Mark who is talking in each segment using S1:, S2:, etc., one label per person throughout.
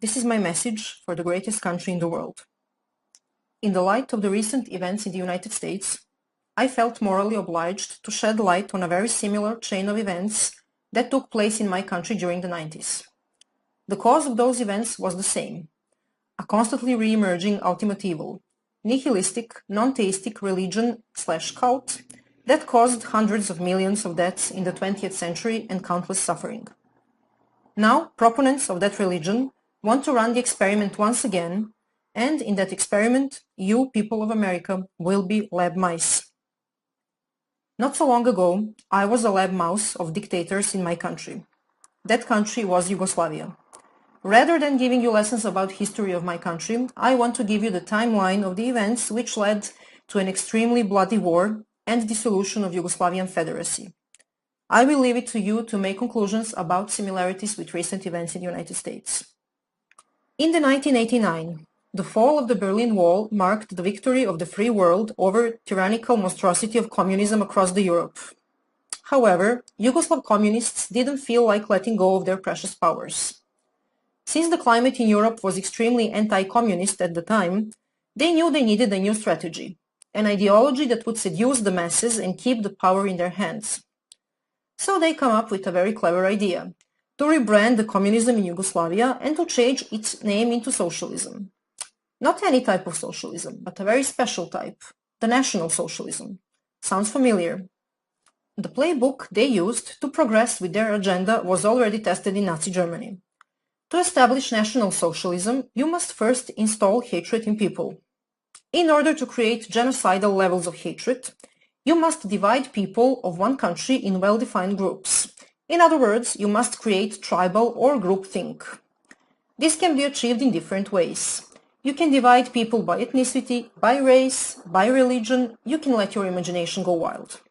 S1: This is my message for the greatest country in the world. In the light of the recent events in the United States, I felt morally obliged to shed light on a very similar chain of events that took place in my country during the 90s. The cause of those events was the same: a constantly re-emerging ultimate evil, nihilistic, non-theistic religion/cult that caused hundreds of millions of deaths in the 20th century and countless suffering. Now, proponents of that religion want to run the experiment once again, and in that experiment, you, people of America, will be lab mice. Not so long ago, I was a lab mouse of dictators in my country. That country was Yugoslavia. Rather than giving you lessons about history of my country, I want to give you the timeline of the events which led to an extremely bloody war and dissolution of Yugoslavian Federacy. I will leave it to you to make conclusions about similarities with recent events in the United States. In the 1989, the fall of the Berlin Wall marked the victory of the free world over tyrannical monstrosity of communism across the Europe. However, Yugoslav communists didn't feel like letting go of their precious powers. Since the climate in Europe was extremely anti-communist at the time, they knew they needed a new strategy, an ideology that would seduce the masses and keep the power in their hands. So they come up with a very clever idea: to rebrand the communism in Yugoslavia and to change its name into socialism. Not any type of socialism, but a very special type, the National Socialism. Sounds familiar? The playbook they used to progress with their agenda was already tested in Nazi Germany. To establish National Socialism, you must first install hatred in people. In order to create genocidal levels of hatred, you must divide people of one country in well-defined groups. In other words, you must create tribal or groupthink. This can be achieved in different ways. You can divide people by ethnicity, by race, by religion. You can let your imagination go wild.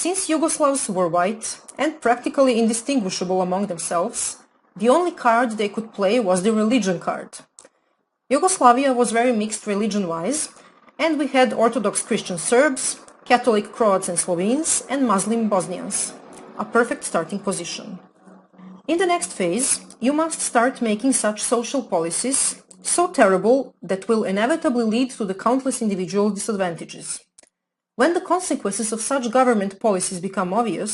S1: Since Yugoslavs were white and practically indistinguishable among themselves, the only card they could play was the religion card. Yugoslavia was very mixed religion-wise, and we had Orthodox Christian Serbs, Catholic Croats and Slovenes, and Muslim Bosnians. A perfect starting position. In the next phase, you must start making such social policies so terrible that will inevitably lead to the countless individual disadvantages. When the consequences of such government policies become obvious,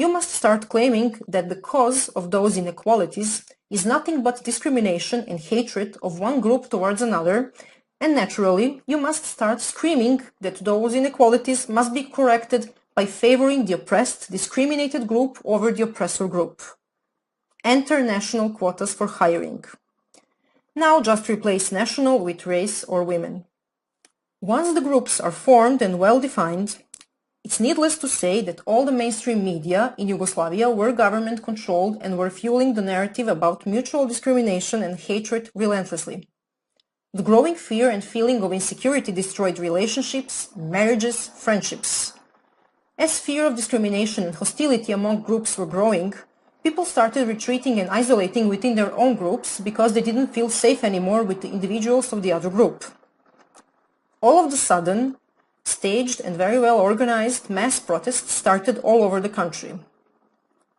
S1: you must start claiming that the cause of those inequalities is nothing but discrimination and hatred of one group towards another, and naturally, you must start screaming that those inequalities must be corrected by favoring the oppressed, discriminated group over the oppressor group. Enter national quotas for hiring. Now just replace national with race or women. Once the groups are formed and well defined, it's needless to say that all the mainstream media in Yugoslavia were government controlled and were fueling the narrative about mutual discrimination and hatred relentlessly. The growing fear and feeling of insecurity destroyed relationships, marriages, friendships. As fear of discrimination and hostility among groups were growing, people started retreating and isolating within their own groups because they didn't feel safe anymore with the individuals of the other group. All of a sudden, staged and very well organized mass protests started all over the country.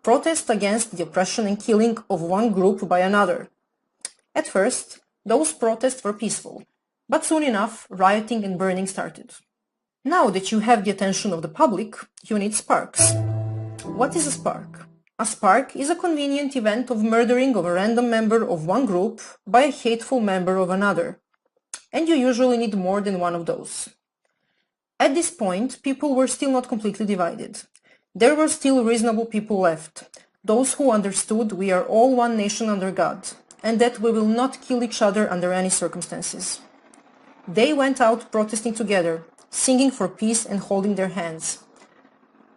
S1: Protests against the oppression and killing of one group by another. At first, those protests were peaceful, but soon enough, rioting and burning started. Now that you have the attention of the public, you need sparks. What is a spark? A spark is a convenient event of murdering of a random member of one group by a hateful member of another, and you usually need more than one of those. At this point, people were still not completely divided. There were still reasonable people left, those who understood we are all one nation under God, and that we will not kill each other under any circumstances. They went out protesting together, singing for peace and holding their hands.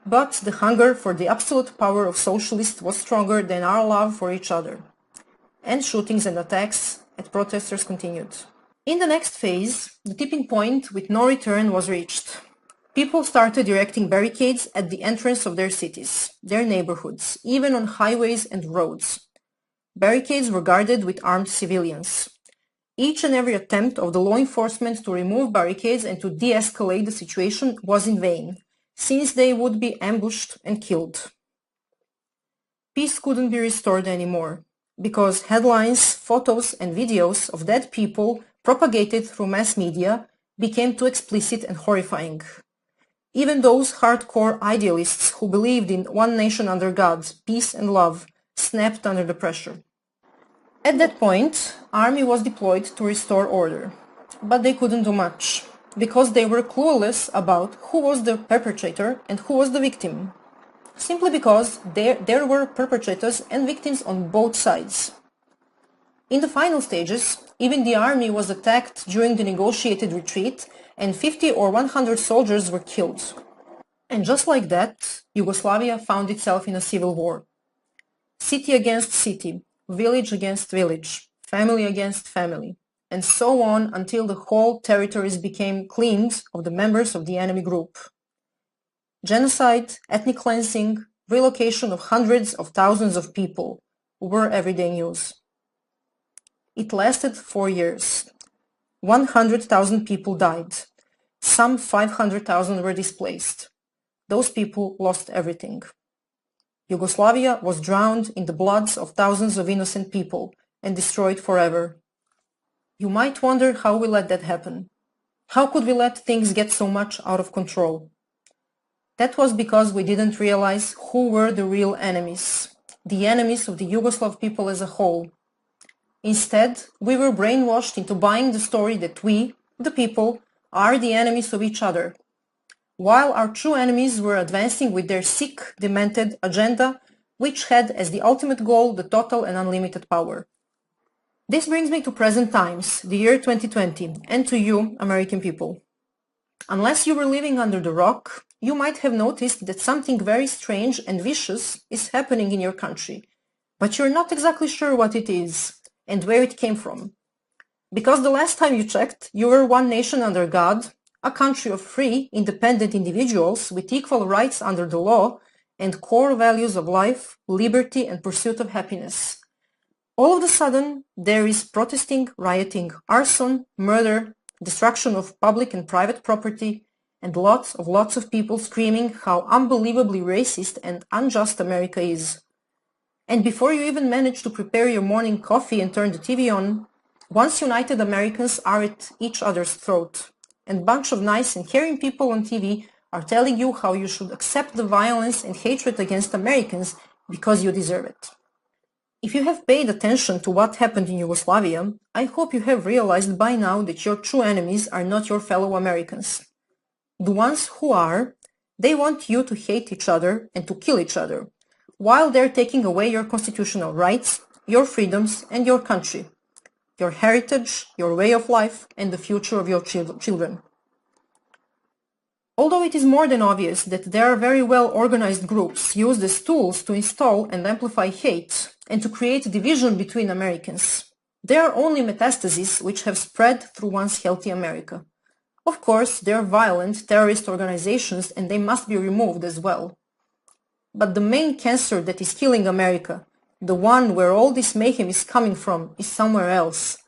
S1: But the hunger for the absolute power of socialists was stronger than our love for each other, and shootings and attacks at protesters continued. In the next phase, the tipping point with no return was reached. People started erecting barricades at the entrance of their cities, their neighborhoods, even on highways and roads. Barricades were guarded with armed civilians. Each and every attempt of the law enforcement to remove barricades and to de-escalate the situation was in vain, since they would be ambushed and killed. Peace couldn't be restored anymore. because headlines, photos, and videos of dead people propagated through mass media became too explicit and horrifying. Even those hardcore idealists who believed in one nation under God, peace and love, snapped under the pressure. At that point, army was deployed to restore order, but they couldn't do much, because they were clueless about who was the perpetrator and who was the victim. Simply because there were perpetrators and victims on both sides. In the final stages, even the army was attacked during the negotiated retreat and 50 or 100 soldiers were killed. And just like that, Yugoslavia found itself in a civil war. City against city, village against village, family against family, and so on until the whole territories became cleaned of the members of the enemy group. Genocide, ethnic cleansing, relocation of hundreds of thousands of people were everyday news. It lasted 4 years. 100,000 people died. Some 500,000 were displaced. Those people lost everything. Yugoslavia was drowned in the bloods of thousands of innocent people and destroyed forever. You might wonder how we let that happen. How could we let things get so much out of control? That was because we didn't realize who were the real enemies, the enemies of the Yugoslav people as a whole. Instead, we were brainwashed into buying the story that we, the people, are the enemies of each other, while our true enemies were advancing with their sick, demented agenda, which had as the ultimate goal the total and unlimited power. This brings me to present times, the year 2020, and to you, American people. Unless you were living under the rock, you might have noticed that something very strange and vicious is happening in your country, but you're not exactly sure what it is and where it came from. Because the last time you checked, you were one nation under God, a country of free, independent individuals with equal rights under the law and core values of life, liberty, and pursuit of happiness. All of a sudden, there is protesting, rioting, arson, murder, destruction of public and private property, and lots of people screaming how unbelievably racist and unjust America is. And before you even manage to prepare your morning coffee and turn the TV on, once united Americans are at each other's throat, and a bunch of nice and caring people on TV are telling you how you should accept the violence and hatred against Americans because you deserve it. If you have paid attention to what happened in Yugoslavia, I hope you have realized by now that your true enemies are not your fellow Americans. The ones who are, they want you to hate each other and to kill each other, while they're taking away your constitutional rights, your freedoms, and your country, your heritage, your way of life, and the future of your children. Although it is more than obvious that there are very well organized groups used as tools to install and amplify hate and to create division between Americans, there are only metastases which have spread through once healthy America. Of course, they are violent terrorist organizations and they must be removed as well. But the main cancer that is killing America, the one where all this mayhem is coming from, is somewhere else.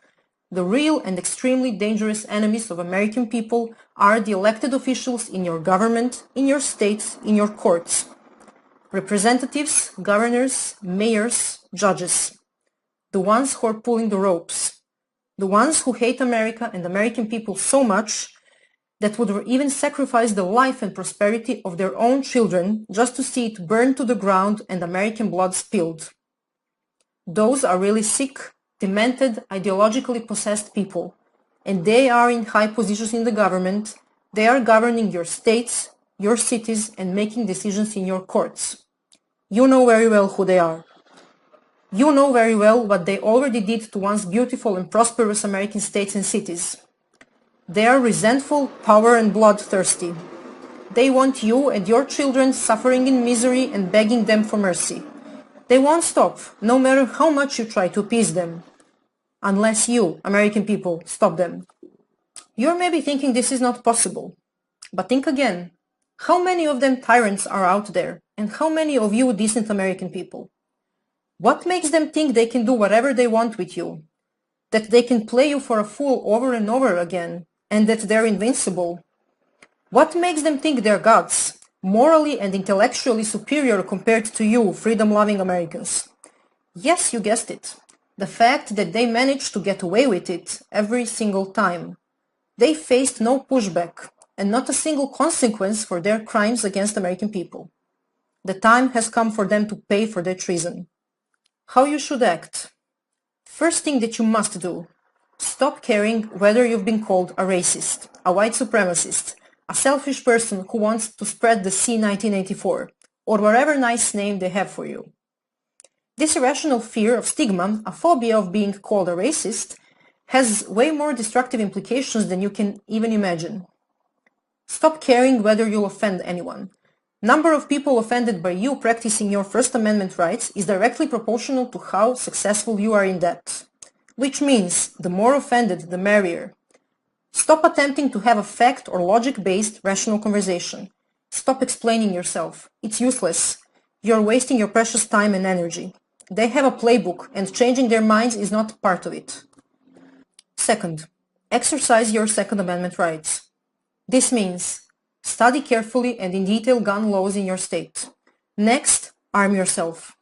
S1: The real and extremely dangerous enemies of American people are the elected officials in your government, in your states, in your courts. Representatives, governors, mayors, judges. The ones who are pulling the ropes. The ones who hate America and American people so much that would even sacrifice the life and prosperity of their own children just to see it burn to the ground and American blood spilled. Those are really sick, demented, ideologically possessed people, and they are in high positions in the government. They are governing your states, your cities, and making decisions in your courts. You know very well who they are. You know very well what they already did to once beautiful and prosperous American states and cities. They are resentful, power and bloodthirsty. They want you and your children suffering in misery and begging them for mercy. They won't stop, no matter how much you try to appease them. Unless you, American people, stop them. You're maybe thinking this is not possible. But think again. How many of them tyrants are out there? And how many of you decent American people? What makes them think they can do whatever they want with you? That they can play you for a fool over and over again? And that they're invincible? What makes them think they're gods, morally and intellectually superior compared to you, freedom-loving Americans? Yes, you guessed it. The fact that they managed to get away with it every single time. They faced no pushback and not a single consequence for their crimes against American people. The time has come for them to pay for their treason. How you should act. First thing that you must do. Stop caring whether you've been called a racist, a white supremacist, a selfish person who wants to spread the C-1984, or whatever nice name they have for you. This irrational fear of stigma, a phobia of being called a racist, has way more destructive implications than you can even imagine. Stop caring whether you'll offend anyone. Number of people offended by you practicing your First Amendment rights is directly proportional to how successful you are in that. Which means, the more offended, the merrier. Stop attempting to have a fact or logic-based rational conversation. Stop explaining yourself. It's useless. You're wasting your precious time and energy. They have a playbook, and changing their minds is not part of it. Second, exercise your Second Amendment rights. This means study carefully and in detail gun laws in your state. Next, arm yourself.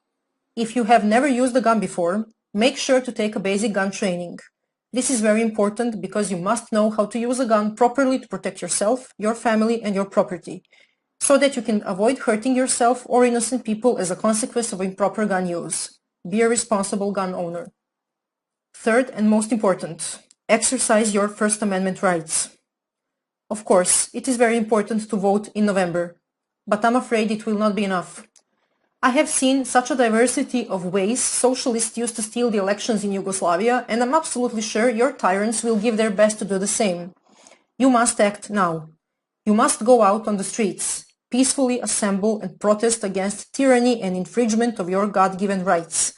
S1: If you have never used a gun before, make sure to take a basic gun training. This is very important because you must know how to use a gun properly to protect yourself, your family, and your property, so that you can avoid hurting yourself or innocent people as a consequence of improper gun use. Be a responsible gun owner. Third and most important, exercise your First Amendment rights. Of course, it is very important to vote in November, but I'm afraid it will not be enough. I have seen such a diversity of ways socialists used to steal the elections in Yugoslavia, and I'm absolutely sure your tyrants will give their best to do the same. You must act now. You must go out on the streets, peacefully assemble and protest against tyranny and infringement of your God-given rights.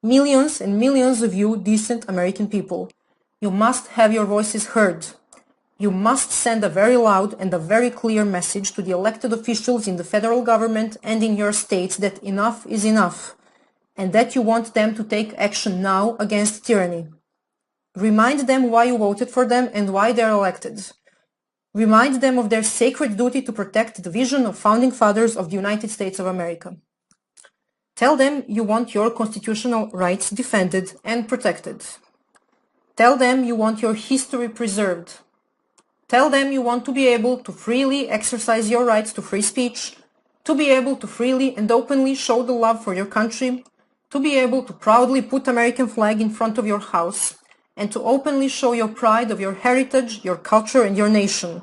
S1: Millions and millions of you decent American people. You must have your voices heard. You must send a very loud and a very clear message to the elected officials in the federal government and in your states that enough is enough, and that you want them to take action now against tyranny. Remind them why you voted for them and why they are elected. Remind them of their sacred duty to protect the vision of founding fathers of the United States of America. Tell them you want your constitutional rights defended and protected. Tell them you want your history preserved. Tell them you want to be able to freely exercise your rights to free speech, to be able to freely and openly show the love for your country, to be able to proudly put American flag in front of your house, and to openly show your pride of your heritage, your culture, and your nation.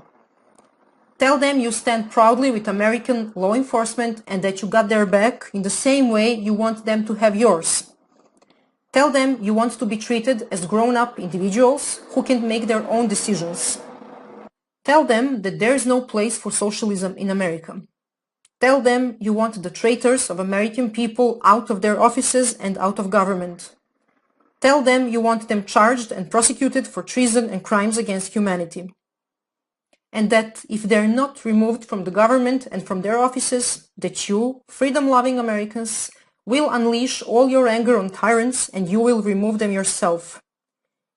S1: Tell them you stand proudly with American law enforcement and that you got their back in the same way you want them to have yours. Tell them you want to be treated as grown-up individuals who can make their own decisions. Tell them that there is no place for socialism in America. Tell them you want the traitors of American people out of their offices and out of government. Tell them you want them charged and prosecuted for treason and crimes against humanity. And that if they're not removed from the government and from their offices, that you, freedom-loving Americans, will unleash all your anger on tyrants and you will remove them yourself.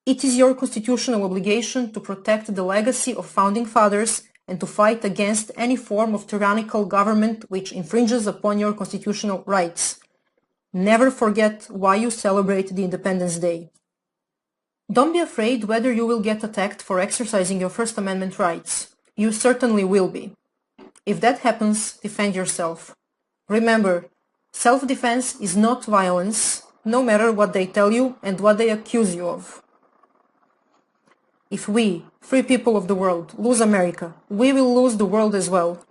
S1: It is your constitutional obligation to protect the legacy of founding fathers and to fight against any form of tyrannical government which infringes upon your constitutional rights. Never forget why you celebrate the Independence Day. Don't be afraid whether you will get attacked for exercising your First Amendment rights. You certainly will be. If that happens, defend yourself. Remember, self-defense is not violence, no matter what they tell you and what they accuse you of. If we, free people of the world, lose America, we will lose the world as well.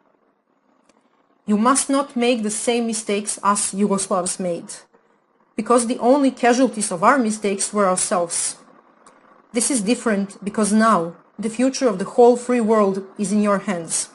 S1: You must not make the same mistakes us Yugoslavs made, because the only casualties of our mistakes were ourselves. This is different because now the future of the whole free world is in your hands.